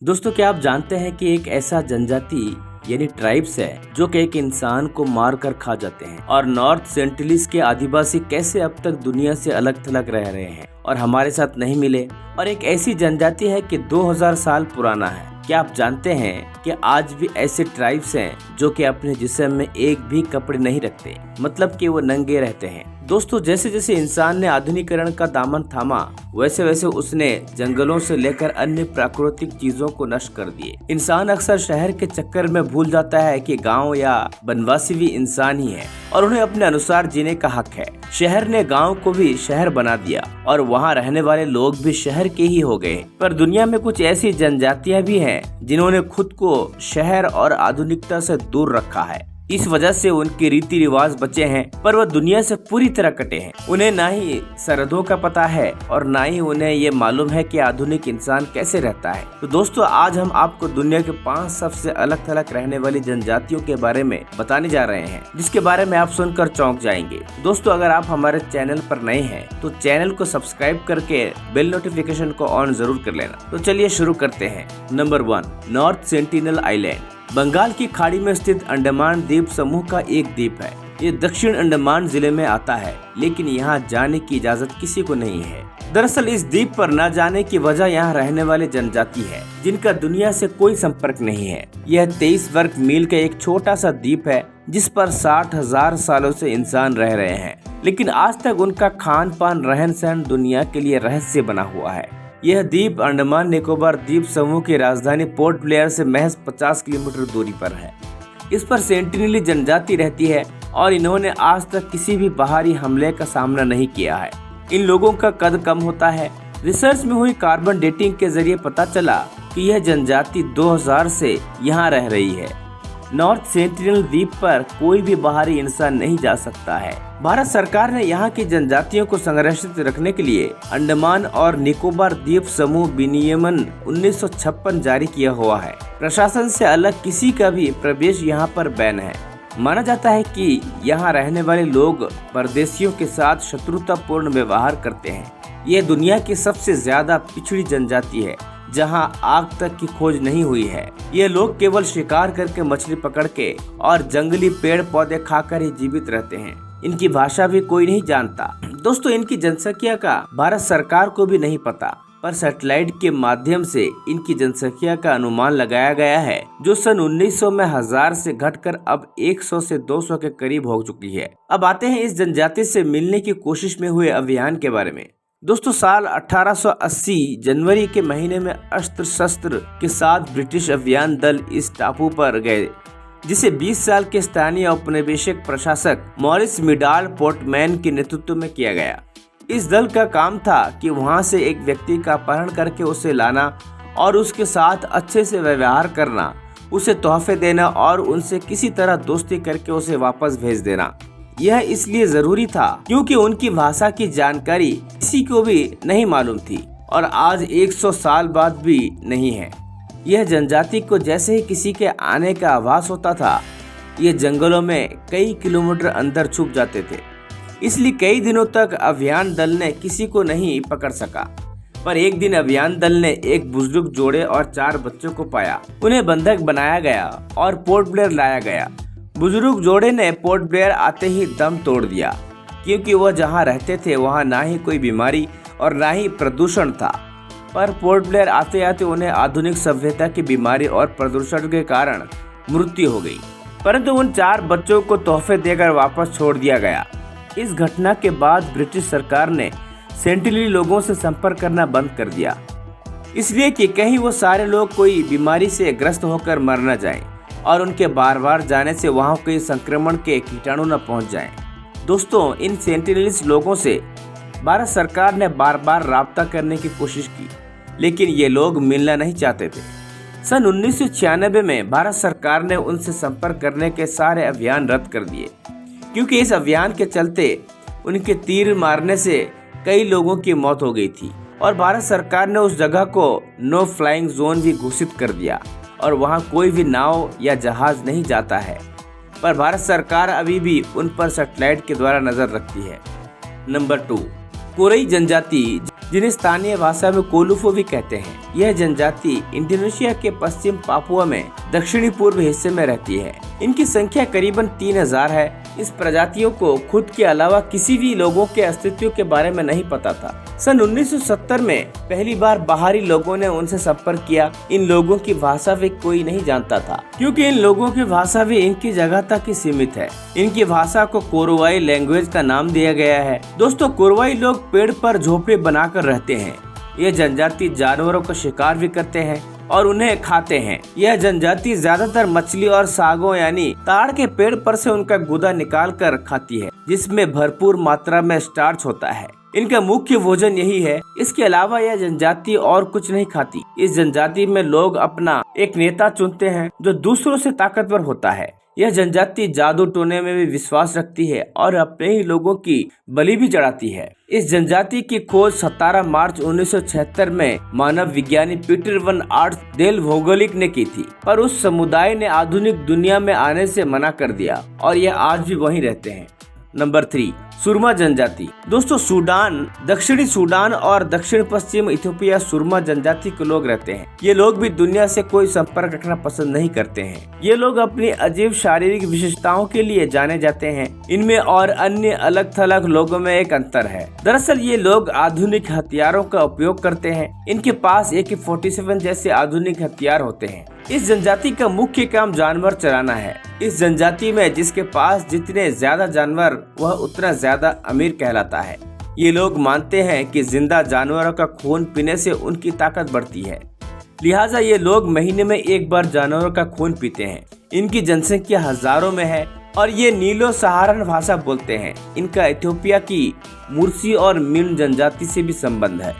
दोस्तों, क्या आप जानते हैं कि एक ऐसा जनजाति यानी ट्राइब्स है जो कि एक इंसान को मार कर खा जाते हैं और नॉर्थ सेंटिनलीज के आदिवासी कैसे अब तक दुनिया से अलग थलग रह रहे हैं और हमारे साथ नहीं मिले। और एक ऐसी जनजाति है कि 2000 साल पुराना है। क्या आप जानते हैं कि आज भी ऐसे ट्राइब्स हैं जो कि अपने जिस्म में एक भी कपड़े नहीं रखते, मतलब कि वो नंगे रहते हैं। दोस्तों, जैसे जैसे इंसान ने आधुनिकीकरण का दामन थामा, वैसे वैसे उसने जंगलों से लेकर अन्य प्राकृतिक चीजों को नष्ट कर दिए। इंसान अक्सर शहर के चक्कर में भूल जाता है कि गांव या वनवासी भी इंसान ही है और उन्हें अपने अनुसार जीने का हक है। शहर ने गांव को भी शहर बना दिया और वहां रहने वाले लोग भी शहर के ही हो गए। पर दुनिया में कुछ ऐसी जनजातियां भी हैं जिन्होंने खुद को शहर और आधुनिकता से दूर रखा है। इस वजह से उनके रीति रिवाज बचे हैं, पर वह दुनिया से पूरी तरह कटे हैं। उन्हें ना ही सरहदों का पता है और ना ही उन्हें ये मालूम है कि आधुनिक इंसान कैसे रहता है। तो दोस्तों, आज हम आपको दुनिया के 5 सबसे अलग थलग रहने वाली जनजातियों के बारे में बताने जा रहे हैं, जिसके बारे में आप सुनकर चौंक जाएंगे। दोस्तों, अगर आप हमारे चैनल पर नए हैं तो चैनल को सब्सक्राइब करके बेल नोटिफिकेशन को ऑन जरूर कर लेना। तो चलिए शुरू करते हैं। Number 1, North Sentinel Island. Bengal की खाड़ी में स्थित अंडमान द्वीप समूह का एक द्वीप है। ये दक्षिण अंडमान जिले में आता है, लेकिन यहाँ जाने की इजाजत किसी को नहीं है। दरअसल इस द्वीप पर न जाने की वजह यहाँ रहने वाले जनजाति है जिनका दुनिया से कोई संपर्क नहीं है। यह 23 वर्ग मील का एक छोटा सा द्वीप है जिस पर 60,000 सालों से इंसान रह रहे हैं, लेकिन आज तक उनका खान पान रहन सहन दुनिया के लिए रहस्य बना हुआ है। यह द्वीप अंडमान निकोबार द्वीप समूह की राजधानी पोर्ट ब्लेयर से महज 50 किलोमीटर दूरी पर है। इस पर सेंटिनली जनजाति रहती है और इन्होंने आज तक किसी भी बाहरी हमले का सामना नहीं किया है। इन लोगों का कद कम होता है। रिसर्च में हुई कार्बन डेटिंग के जरिए पता चला कि यह जनजाति 2000 से यहाँ रह रही है। नॉर्थ सेंटिनल द्वीप पर कोई भी बाहरी इंसान नहीं जा सकता है। भारत सरकार ने यहाँ की जनजातियों को संरक्षित रखने के लिए अंडमान और निकोबार द्वीप समूह विनियमन 1956 जारी किया हुआ है। प्रशासन से अलग किसी का भी प्रवेश यहाँ पर बैन है। माना जाता है कि यहाँ रहने वाले लोग परदेशियों के साथ शत्रुतापूर्ण व्यवहार करते हैं। ये दुनिया की सबसे ज्यादा पिछड़ी जनजाति है जहां आग तक की खोज नहीं हुई है। ये लोग केवल शिकार करके, मछली पकड़ के और जंगली पेड़ पौधे खाकर ही जीवित रहते हैं। इनकी भाषा भी कोई नहीं जानता। दोस्तों, इनकी जनसंख्या का भारत सरकार को भी नहीं पता, पर सैटेलाइट के माध्यम से इनकी जनसंख्या का अनुमान लगाया गया है, जो सन 1900 में 1000 से घटकर अब 100 से 200 के करीब हो चुकी है। अब आते हैं इस जनजाति से मिलने की कोशिश में हुए अभियान के बारे में। दोस्तों, साल 1880 जनवरी के महीने में अस्त्र शस्त्र के साथ ब्रिटिश अभियान दल इस टापू पर गए, जिसे 20 साल के स्थानीय औपनिवेशिक प्रशासक मॉरिस मिडाल पोर्टमैन के नेतृत्व में किया गया। इस दल का काम था कि वहां से एक व्यक्ति का अपहरण करके उसे लाना और उसके साथ अच्छे से व्यवहार करना, उसे तोहफे देना और उनसे किसी तरह दोस्ती करके उसे वापस भेज देना। यह इसलिए जरूरी था क्योंकि उनकी भाषा की जानकारी किसी को भी नहीं मालूम थी और आज 100 साल बाद भी नहीं है। यह जनजाति को जैसे ही किसी के आने का आभास होता था, ये जंगलों में कई किलोमीटर अंदर छुप जाते थे। इसलिए कई दिनों तक अभियान दल ने किसी को नहीं पकड़ सका। पर एक दिन अभियान दल ने एक बुजुर्ग जोड़े और 4 बच्चों को पाया। उन्हें बंधक बनाया गया और पोर्ट ब्लेयर लाया गया। बुजुर्ग जोड़े ने पोर्ट ब्लेयर आते ही दम तोड़ दिया, क्योंकि वह जहां रहते थे वहां ना ही कोई बीमारी और ना ही प्रदूषण था। पर पोर्ट ब्लेयर आते आते उन्हें आधुनिक सभ्यता की बीमारी और प्रदूषण के कारण मृत्यु हो गई। परंतु उन 4 बच्चों को तोहफे देकर वापस छोड़ दिया गया। इस घटना के बाद ब्रिटिश सरकार ने सेंटिनली लोगों से संपर्क करना बंद कर दिया, इसलिए कि कहीं वो सारे लोग कोई बीमारी से ग्रस्त होकर मर न जाएं और उनके बार बार जाने से वहां कोई संक्रमण के कीटाणु न पहुंच जाएं। दोस्तों, इन सेंटिनलीज लोगों से भारत सरकार ने बार बार राब्ता करने की कोशिश की, लेकिन ये लोग मिलना नहीं चाहते थे। सन 1996 में भारत सरकार ने उनसे संपर्क करने के सारे अभियान रद्द कर दिए, क्योंकि इस अभियान के चलते उनके तीर मारने से कई लोगों की मौत हो गई थी और भारत सरकार ने उस जगह को नो फ्लाइंग जोन भी घोषित कर दिया और वहां कोई भी नाव या जहाज नहीं जाता है। पर भारत सरकार अभी भी उन पर सैटेलाइट के द्वारा नजर रखती है। नंबर 2, कोरई जनजाति। जिन्हें स्थानीय भाषा में कोलुफो भी कहते हैं। यह जनजाति इंडोनेशिया के पश्चिम पापुआ में दक्षिणी पूर्व हिस्से में रहती है। इनकी संख्या करीबन 3000 है। इस प्रजातियों को खुद के अलावा किसी भी लोगों के अस्तित्व के बारे में नहीं पता था। सन 1970 में पहली बार बाहरी लोगों ने उनसे संपर्क किया। इन लोगों की भाषा भी कोई नहीं जानता था, क्योंकि इन लोगों की भाषा भी इनकी जगह तक ही सीमित है। इनकी भाषा को कोरवाई लैंग्वेज का नाम दिया गया है। दोस्तों, कोरवाई लोग पेड़ पर झोपड़े बनाकर रहते हैं। ये जनजाति जानवरों का शिकार भी करते हैं और उन्हें खाते हैं। यह जनजाति ज्यादातर मछली और सागों यानी ताड़ के पेड़ पर से उनका गुदा निकाल कर खाती है, जिसमें भरपूर मात्रा में स्टार्च होता है। इनका मुख्य भोजन यही है। इसके अलावा यह जनजाति और कुछ नहीं खाती। इस जनजाति में लोग अपना एक नेता चुनते हैं जो दूसरों से ताकतवर होता है। यह जनजाति जादू टोने में भी विश्वास रखती है और अपने ही लोगों की बलि भी चढ़ाती है। इस जनजाति की खोज 17 मार्च 1976 में मानव विज्ञानी पीटर वन आर्ट्स डेल भौगोलिक ने की थी, पर उस समुदाय ने आधुनिक दुनिया में आने से मना कर दिया और यह आज भी वहीं रहते हैं। नंबर 3, सुरमा जनजाति। दोस्तों, सूडान, दक्षिणी सूडान और दक्षिण पश्चिम इथियोपिया सुरमा जनजाति के लोग रहते हैं। ये लोग भी दुनिया से कोई संपर्क रखना पसंद नहीं करते हैं। ये लोग अपनी अजीब शारीरिक विशेषताओं के लिए जाने जाते हैं। इनमें और अन्य अलग थलग लोगों में एक अंतर है। दरअसल ये लोग आधुनिक हथियारों का उपयोग करते हैं। इनके पास AK-47 जैसे आधुनिक हथियार होते हैं। इस जनजाति का मुख्य काम जानवर चराना है। इस जनजाति में जिसके पास जितने ज्यादा जानवर वह उतना ज्यादा अमीर कहलाता है। ये लोग मानते हैं कि जिंदा जानवरों का खून पीने से उनकी ताकत बढ़ती है, लिहाजा ये लोग महीने में एक बार जानवरों का खून पीते हैं। इनकी जनसंख्या हजारों में है और ये नीलो सहारन भाषा बोलते हैं। इनका इथियोपिया की मुर्सी और मिन जनजाति से भी संबंध है।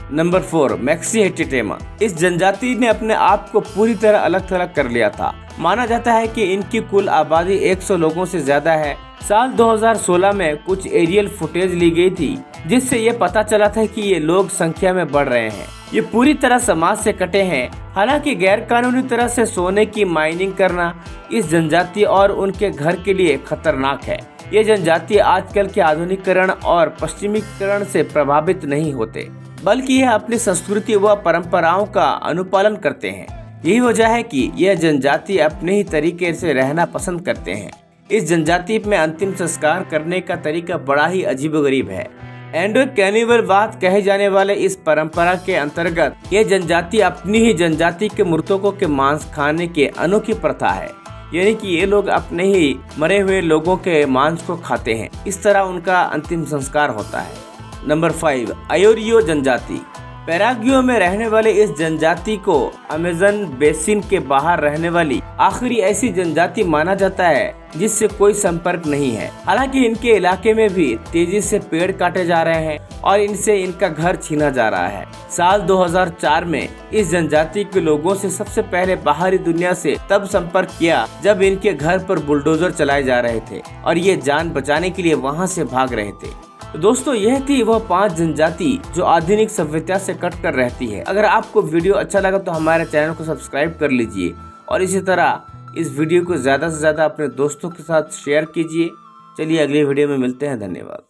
नंबर 4, मैक्सी हेटिटेमा। इस जनजाति ने अपने आप को पूरी तरह अलग थलग कर लिया था। माना जाता है कि इनकी कुल आबादी 100 लोगों से ज्यादा है। साल 2016 में कुछ एरियल फुटेज ली गई थी, जिससे ये पता चला था कि ये लोग संख्या में बढ़ रहे हैं। ये पूरी तरह समाज से कटे हैं। हालांकि गैर कानूनी तरह से सोने की माइनिंग करना इस जनजाति और उनके घर के लिए खतरनाक है। ये जनजाति आजकल के आधुनिकीकरण और पश्चिमीकरण से प्रभावित नहीं होते, बल्कि यह अपनी संस्कृति व परंपराओं का अनुपालन करते हैं। यही वजह है कि यह जनजाति अपने ही तरीके से रहना पसंद करते हैं। इस जनजाति में अंतिम संस्कार करने का तरीका बड़ा ही अजीबोगरीब है। एंडो कैनिबलवाद कहे जाने वाले इस परंपरा के अंतर्गत यह जनजाति अपनी ही जनजाति के मृतकों के मांस खाने की अनोखी प्रथा है, यानी कि ये लोग अपने ही मरे हुए लोगों के मांस को खाते हैं। इस तरह उनका अंतिम संस्कार होता है। नंबर 5, आयोरियो जनजाति। पैराग्वे में रहने वाले इस जनजाति को अमेज़न बेसिन के बाहर रहने वाली आखिरी ऐसी जनजाति माना जाता है जिससे कोई संपर्क नहीं है। हालांकि इनके इलाके में भी तेजी से पेड़ काटे जा रहे हैं और इनसे इनका घर छीना जा रहा है। साल 2004 में इस जनजाति के लोगों से सबसे पहले बाहरी दुनिया से तब संपर्क किया जब इनके घर पर बुलडोजर चलाए जा रहे थे और ये जान बचाने के लिए वहाँ से भाग रहे थे। तो दोस्तों, यह थी वह 5 जनजाति जो आधुनिक सभ्यता से कट कर रहती है। अगर आपको वीडियो अच्छा लगा तो हमारे चैनल को सब्सक्राइब कर लीजिए और इसी तरह इस वीडियो को ज्यादा से ज्यादा अपने दोस्तों के साथ शेयर कीजिए। चलिए अगली वीडियो में मिलते हैं। धन्यवाद।